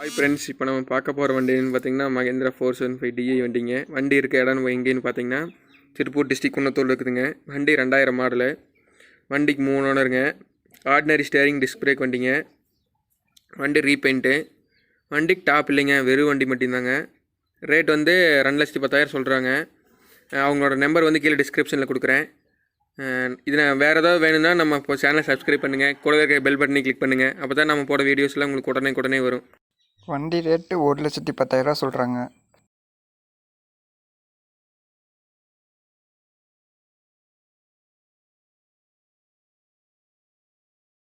Hi friends, இப்போ நம்ம பார்க்க போகிற வண்டின்னு பார்த்தீங்கன்னா மகேந்திரா 475 டிஐ வண்டிங்க. வண்டி இருக்க இடம் எங்கேன்னு பார்த்தீங்கன்னா திருப்பூர் டிஸ்ட்ரிக் குன்னத்தூர் இருக்குதுங்க. வண்டி 2000 மாடலு. வண்டிக்கு 3 ஓனருங்க. ஆர்டினரி ஸ்டேரிங் டிஸ்க் பிரேக் வண்டிங்க. வண்டி ரீபெயிண்ட்டு. வண்டிக்கு டாப் இல்லைங்க, வெறும் வண்டி மட்டும்தாங்க. ரேட் வந்து 2,10,000 சொல்கிறாங்க. அவங்களோட நம்பர் வந்து கீழே டிஸ்கிரிப்ஷனில் கொடுக்குறேன். இதில் வேறு ஏதாவது வேணும்னா நம்ம இப்போ சேனலை சப்ஸ்கிரைப் பண்ணுங்கள், கூட இருக்க பெல் பட்டனை கிளிக் பண்ணுங்கள். அப்போ தான் நம்ம போட வீடியோஸ்லாம் உங்களுக்கு உடனே வரும். வண்டி ரேட்டு 1,10,000 சொல்கிறாங்க.